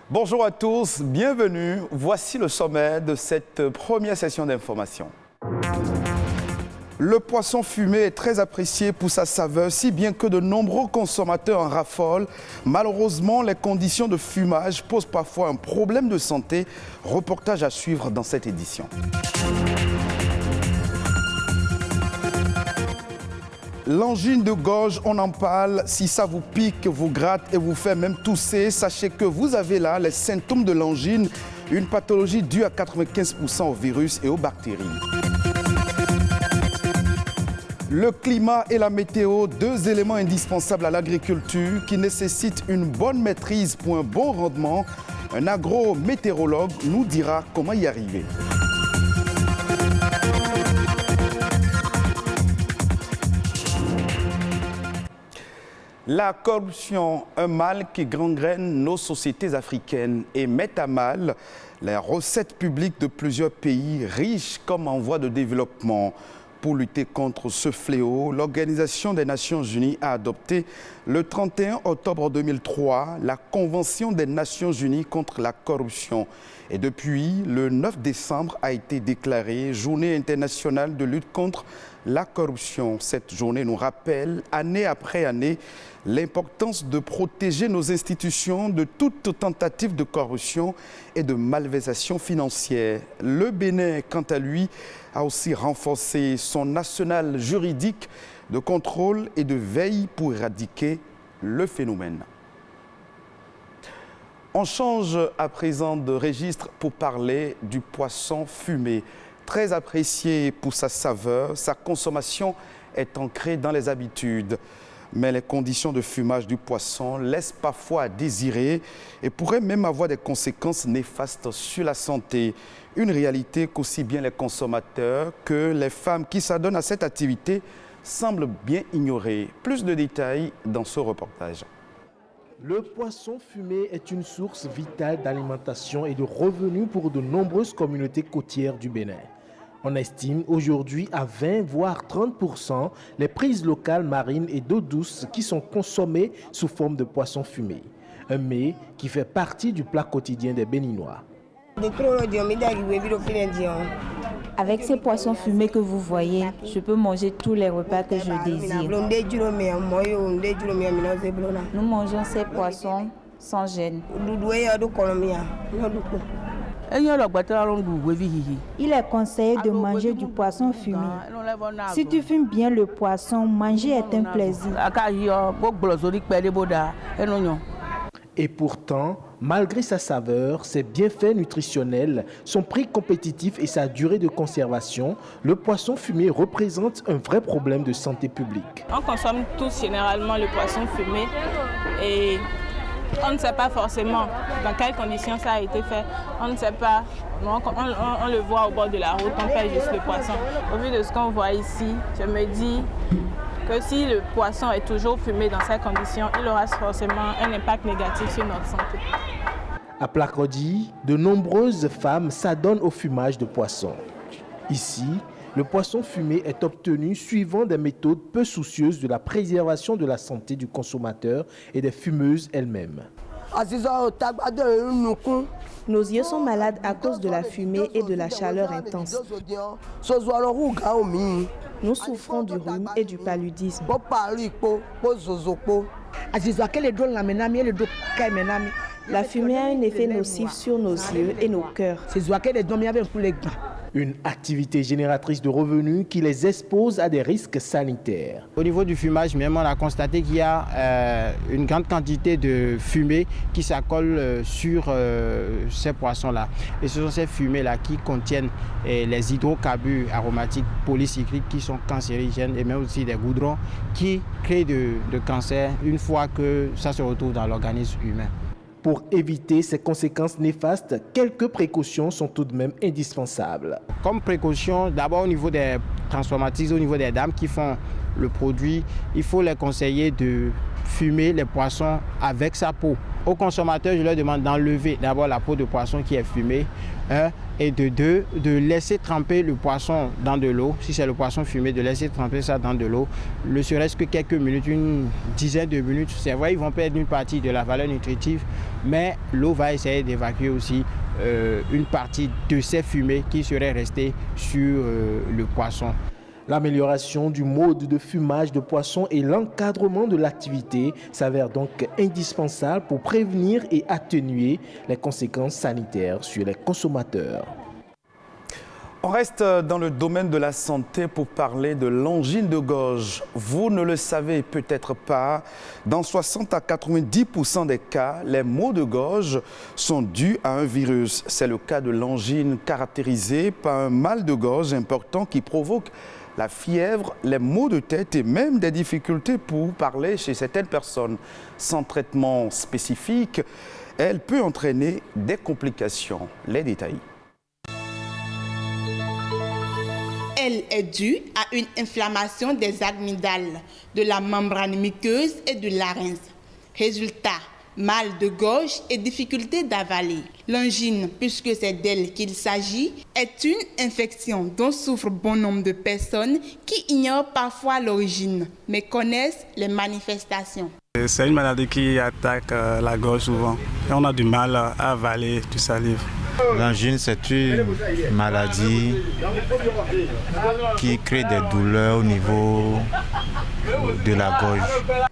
Bonjour à tous, bienvenue. Voici le sommet de cette première session d'information. Le poisson fumé est très apprécié pour sa saveur, si bien que de nombreux consommateurs en raffolent. Malheureusement, les conditions de fumage posent parfois un problème de santé. Reportage à suivre dans cette édition. L'angine de gorge, on en parle. Si ça vous pique, vous gratte et vous fait même tousser, sachez que vous avez là les symptômes de l'angine, une pathologie due à 95% au virus et aux bactéries. Le climat et la météo, deux éléments indispensables à l'agriculture qui nécessitent une bonne maîtrise pour un bon rendement. Un agrométéorologue nous dira comment y arriver. La corruption, un mal qui gangrène nos sociétés africaines et met à mal les recettes publiques de plusieurs pays riches comme en voie de développement. Pour lutter contre ce fléau, l'Organisation des Nations Unies a adopté le 31 octobre 2003 la Convention des Nations Unies contre la corruption. Et depuis, le 9 décembre a été déclarée Journée internationale de lutte contre la corruption. Cette journée nous rappelle, année après année, l'importance de protéger nos institutions de toute tentative de corruption et de malversation financière. Le Bénin, quant à lui, a aussi renforcé son arsenal juridique de contrôle et de veille pour éradiquer le phénomène. On change à présent de registre pour parler du poisson fumé. Très apprécié pour sa saveur, sa consommation est ancrée dans les habitudes. Mais les conditions de fumage du poisson laissent parfois à désirer et pourraient même avoir des conséquences néfastes sur la santé. Une réalité qu'aussi bien les consommateurs que les femmes qui s'adonnent à cette activité semblent bien ignorer. Plus de détails dans ce reportage. Le poisson fumé est une source vitale d'alimentation et de revenus pour de nombreuses communautés côtières du Bénin. On estime aujourd'hui à 20 voire 30% les prises locales marines et d'eau douce qui sont consommées sous forme de poisson fumé. Un mets qui fait partie du plat quotidien des Béninois. Avec ces poissons fumés que vous voyez, je peux manger tous les repas que je désire. Nous mangeons ces poissons sans gêne. Il est conseillé de manger du poisson fumé. Si tu fumes bien le poisson, manger est un plaisir. Et pourtant, malgré sa saveur, ses bienfaits nutritionnels, son prix compétitif et sa durée de conservation, le poisson fumé représente un vrai problème de santé publique. On consomme tous généralement le poisson fumé et on ne sait pas forcément dans quelles conditions ça a été fait. On ne sait pas. On le voit au bord de la route, on paye juste le poisson. Au vu de ce qu'on voit ici, je me dis que si le poisson est toujours fumé dans ces conditions, il aura forcément un impact négatif sur notre santé. À Placrodi, de nombreuses femmes s'adonnent au fumage de poisson. Ici, le poisson fumé est obtenu suivant des méthodes peu soucieuses de la préservation de la santé du consommateur et des fumeuses elles-mêmes. Nos yeux sont malades à cause de la fumée et de la chaleur intense. Nous souffrons du rhume et du paludisme. La fumée a un effet nocif sur nos yeux et nos cœurs. Une activité génératrice de revenus qui les expose à des risques sanitaires. Au niveau du fumage même, on a constaté qu'il y a une grande quantité de fumée qui s'accole sur ces poissons-là. Et ce sont ces fumées-là qui contiennent les hydrocarbures aromatiques polycycliques qui sont cancérigènes et même aussi des goudrons qui créent de cancer une fois que ça se retrouve dans l'organisme humain. Pour éviter ces conséquences néfastes, quelques précautions sont tout de même indispensables. Comme précaution, d'abord au niveau des transformatrices, au niveau des dames qui font le produit, il faut les conseiller de fumer les poissons avec sa peau. Aux consommateurs, je leur demande d'enlever d'abord la peau de poisson qui est fumée, et de deux, de laisser tremper le poisson dans de l'eau. Si c'est le poisson fumé, de laisser tremper ça dans de l'eau, ne serait-ce que quelques minutes, une dizaine de minutes. C'est vrai, ils vont perdre une partie de la valeur nutritive, mais l'eau va essayer d'évacuer aussi une partie de ces fumées qui seraient restées sur le poisson. L'amélioration du mode de fumage de poisson et l'encadrement de l'activité s'avèrent donc indispensables pour prévenir et atténuer les conséquences sanitaires sur les consommateurs. On reste dans le domaine de la santé pour parler de l'angine de gorge. Vous ne le savez peut-être pas, dans 60 à 90% des cas, les maux de gorge sont dus à un virus. C'est le cas de l'angine caractérisée par un mal de gorge important qui provoque la fièvre, les maux de tête et même des difficultés pour parler chez certaines personnes. Sans traitement spécifique, elle peut entraîner des complications. Les détails. Elle est due à une inflammation des amygdales, de la membrane muqueuse et du larynx. Résultat, mal de gorge et difficulté d'avaler. L'angine, puisque c'est d'elle qu'il s'agit, est une infection dont souffrent bon nombre de personnes qui ignorent parfois l'origine, mais connaissent les manifestations. C'est une maladie qui attaque la gorge souvent et on a du mal à avaler du salive. L'angine, c'est une maladie qui crée des douleurs au niveau de la gorge.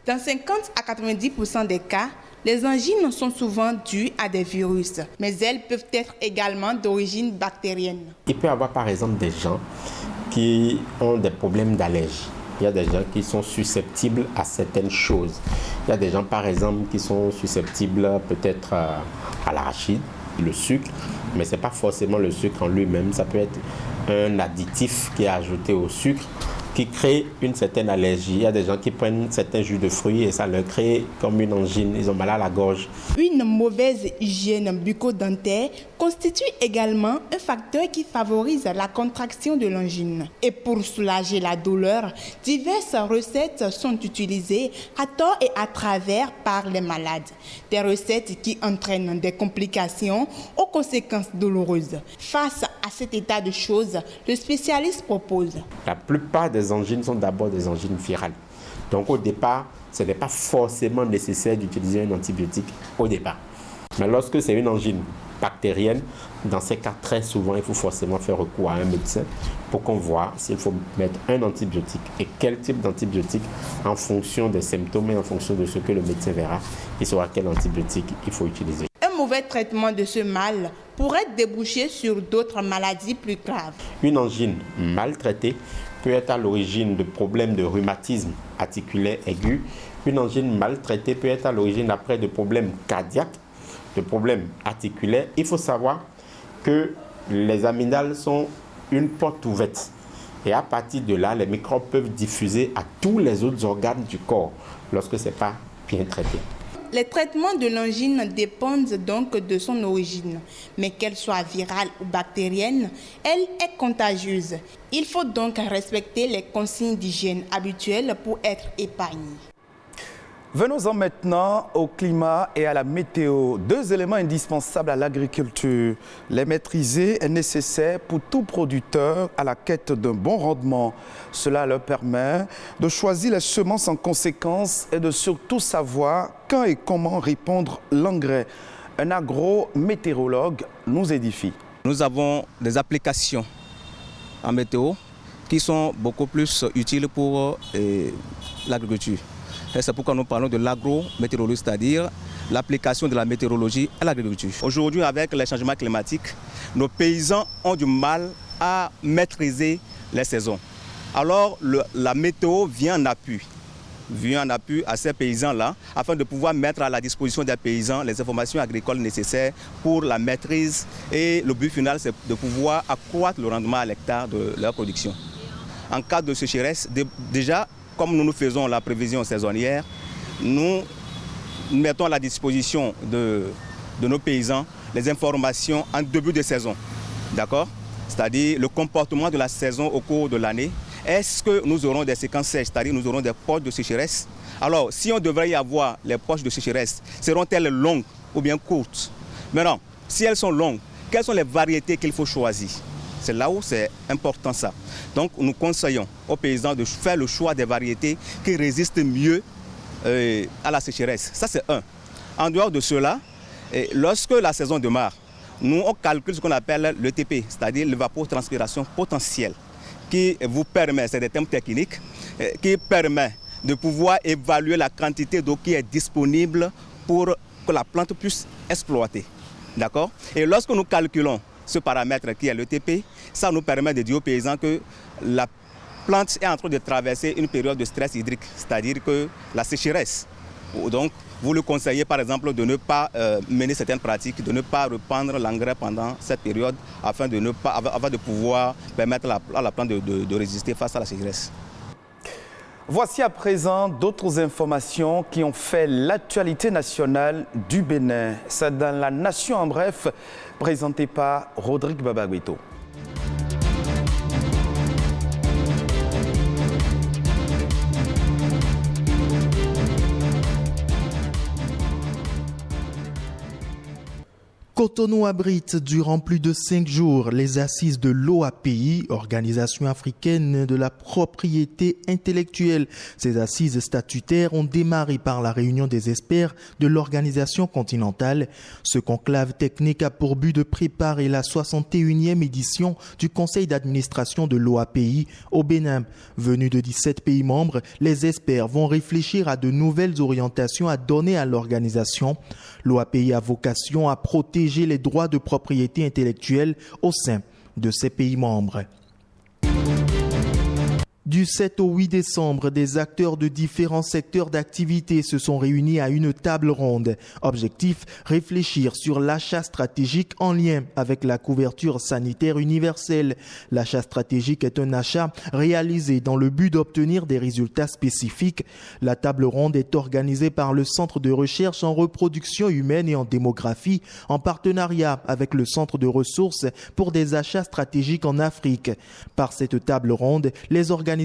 Dans 50 à 90% des cas, les angines sont souvent dues à des virus, mais elles peuvent être également d'origine bactérienne. Il peut y avoir par exemple des gens qui ont des problèmes d'allergie. Il y a des gens qui sont susceptibles à certaines choses. Il y a des gens par exemple qui sont susceptibles peut-être à l'arachide, le sucre, mais ce n'est pas forcément le sucre en lui-même. Ça peut être un additif qui est ajouté au sucre qui crée une certaine allergie. Il y a des gens qui prennent certains jus de fruits et ça leur crée comme une angine. Ils ont mal à la gorge. Une mauvaise hygiène bucco-dentaire constitue également un facteur qui favorise la contraction de l'angine. Et pour soulager la douleur, diverses recettes sont utilisées à tort et à travers par les malades. Des recettes qui entraînent des complications aux conséquences douloureuses. Face à cet état de choses, le spécialiste propose. La plupart des angines sont d'abord des angines virales. Donc au départ, ce n'est pas forcément nécessaire d'utiliser un antibiotique au départ. Mais lorsque c'est une angine bactérienne, dans ces cas, très souvent, il faut forcément faire recours à un médecin pour qu'on voit s'il faut mettre un antibiotique et quel type d'antibiotique en fonction des symptômes et en fonction de ce que le médecin verra, il saura quel antibiotique il faut utiliser. Un mauvais traitement de ce mal pourrait déboucher sur d'autres maladies plus graves. Une angine mal traitée peut être à l'origine de problèmes de rhumatisme articulaire aigu. Une angine mal traitée peut être à l'origine après de problèmes cardiaques, de problèmes articulaires. Il faut savoir que les amygdales sont une porte ouverte. Et à partir de là, les microbes peuvent diffuser à tous les autres organes du corps lorsque ce n'est pas bien traité. Les traitements de l'angine dépendent donc de son origine, mais qu'elle soit virale ou bactérienne, elle est contagieuse. Il faut donc respecter les consignes d'hygiène habituelles pour être épargné. Venons-en maintenant au climat et à la météo, deux éléments indispensables à l'agriculture. Les maîtriser est nécessaire pour tout producteur à la quête d'un bon rendement. Cela leur permet de choisir les semences en conséquence et de surtout savoir quand et comment répandre l'engrais. Un agrométéorologue nous édifie. Nous avons des applications en météo qui sont beaucoup plus utiles pour l'agriculture. C'est pourquoi nous parlons de l'agrométéorologie, c'est-à-dire l'application de la météorologie à l'agriculture. Aujourd'hui, avec les changements climatiques, nos paysans ont du mal à maîtriser les saisons. Alors, la météo vient en appui à ces paysans-là, afin de pouvoir mettre à la disposition des paysans les informations agricoles nécessaires pour la maîtrise. Et le but final, c'est de pouvoir accroître le rendement à l'hectare de leur production. En cas de sécheresse, déjà, comme nous faisons la prévision saisonnière, nous mettons à la disposition de nos paysans les informations en début de saison. D'accord ? C'est-à-dire le comportement de la saison au cours de l'année. Est-ce que nous aurons des séquences sèches, c'est-à-dire nous aurons des périodes de sécheresse Alors, si on devrait y avoir les poches de sécheresse, seront-elles longues ou bien courtes? Maintenant, si elles sont longues, quelles sont les variétés qu'il faut choisir? C'est là où c'est important ça. Donc, nous conseillons aux paysans de faire le choix des variétés qui résistent mieux à la sécheresse. Ça, c'est un. En dehors de cela, lorsque la saison démarre, nous, on calcule ce qu'on appelle l'ETP, c'est-à-dire l'évapotranspiration potentielle, qui vous permet, c'est des termes techniques, qui permet de pouvoir évaluer la quantité d'eau qui est disponible pour que la plante puisse exploiter. D'accord? Et lorsque nous calculons ce paramètre qui est l'ETP, ça nous permet de dire aux paysans que la plante est en train de traverser une période de stress hydrique, c'est-à-dire que la sécheresse. Donc, vous le conseillez par exemple de ne pas mener certaines pratiques, de ne pas reprendre l'engrais pendant cette période afin de pouvoir permettre à la plante de résister face à la sécheresse. Voici à présent d'autres informations qui ont fait l'actualité nationale du Bénin. C'est dans La Nation en bref, présenté par Rodrigue Babagüeto. Cotonou abrite durant plus de 5 jours les assises de l'OAPI, Organisation africaine de la propriété intellectuelle. Ces assises statutaires ont démarré par la réunion des experts de l'organisation continentale. Ce conclave technique a pour but de préparer la 61e édition du conseil d'administration de l'OAPI au Bénin. Venus de 17 pays membres, les experts vont réfléchir à de nouvelles orientations à donner à l'organisation. L'OAPI a vocation à protéger les droits de propriété intellectuelle au sein de ses pays membres. Du 7 au 8 décembre, des acteurs de différents secteurs d'activité se sont réunis à une table ronde. Objectif, réfléchir sur l'achat stratégique en lien avec la couverture sanitaire universelle. L'achat stratégique est un achat réalisé dans le but d'obtenir des résultats spécifiques. La table ronde est organisée par le Centre de recherche en reproduction humaine et en démographie en partenariat avec le Centre de ressources pour des achats stratégiques en Afrique. Par cette table ronde, les organisateurs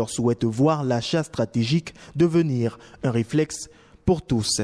souhaitent voir l'achat stratégique devenir un réflexe pour tous.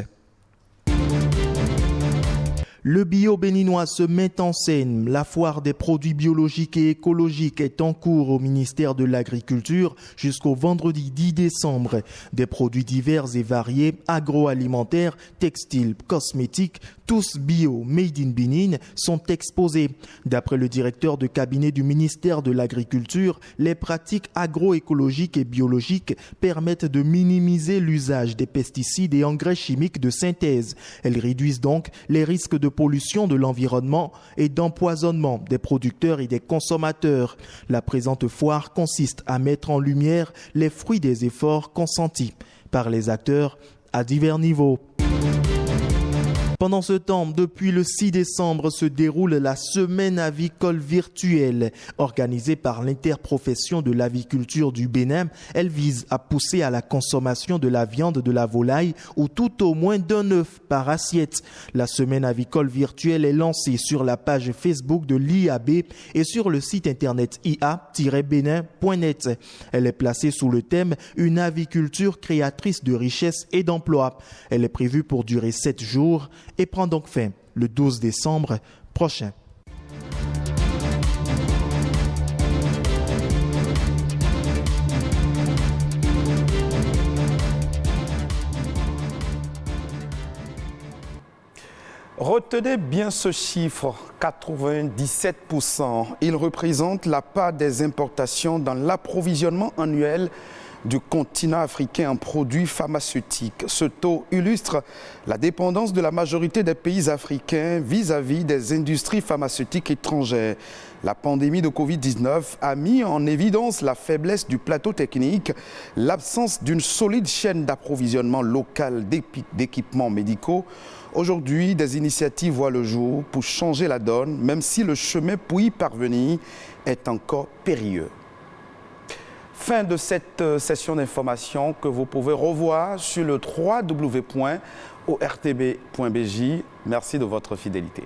Le bio béninois se met en scène. La foire des produits biologiques et écologiques est en cours au ministère de l'Agriculture jusqu'au vendredi 10 décembre. Des produits divers et variés, agroalimentaires, textiles, cosmétiques, tous bio, made in Benin, sont exposés. D'après le directeur de cabinet du ministère de l'Agriculture, les pratiques agroécologiques et biologiques permettent de minimiser l'usage des pesticides et engrais chimiques de synthèse. Elles réduisent donc les risques de pollution de l'environnement et d'empoisonnement des producteurs et des consommateurs. La présente foire consiste à mettre en lumière les fruits des efforts consentis par les acteurs à divers niveaux. Pendant ce temps, depuis le 6 décembre se déroule la semaine avicole virtuelle. Organisée par l'interprofession de l'aviculture du Bénin, elle vise à pousser à la consommation de la viande de la volaille ou tout au moins d'un œuf par assiette. La semaine avicole virtuelle est lancée sur la page Facebook de l'IAB et sur le site internet ia-benin.net. Elle est placée sous le thème « Une aviculture créatrice de richesses et d'emplois ». Elle est prévue pour durer 7 jours et prend donc fin le 12 décembre prochain. Retenez bien ce chiffre, 97%. Il représente la part des importations dans l'approvisionnement annuel du continent africain en produits pharmaceutiques. Ce taux illustre la dépendance de la majorité des pays africains vis-à-vis des industries pharmaceutiques étrangères. La pandémie de Covid-19 a mis en évidence la faiblesse du plateau technique, l'absence d'une solide chaîne d'approvisionnement local d'équipements médicaux. Aujourd'hui, des initiatives voient le jour pour changer la donne, même si le chemin pour y parvenir est encore périlleux. Fin de cette session d'information que vous pouvez revoir sur le www.ortb.bj. Merci de votre fidélité.